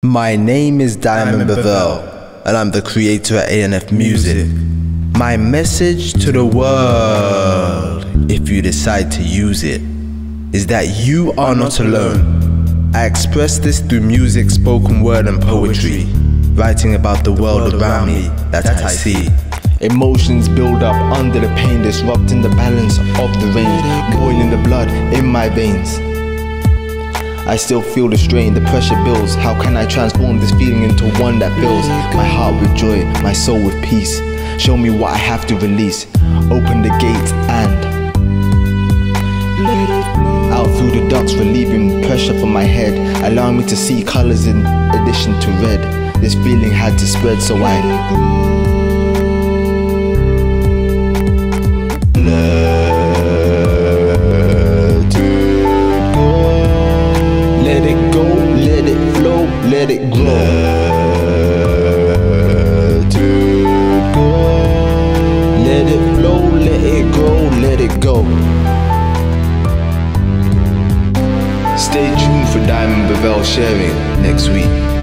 My name is Diamond Bavell, and I'm the creator at ANF Music. My message to the world, if you decide to use it, is that you are not alone. I express this through music, spoken word and poetry, writing about the world around me that I see. Emotions build up under the pain, disrupting the balance of the rain, boiling the blood in my veins. I still feel the strain, the pressure builds. How can I transform this feeling into one that fills my heart with joy, my soul with peace? Show me what I have to release. Open the gate and out through the ducts, relieving pressure from my head, allowing me to see colors in addition to red. This feeling had to spread, so I let it go, let it flow, let it grow. Let it flow, let it grow, let it go. Stay tuned for Diamond Bavell sharing next week.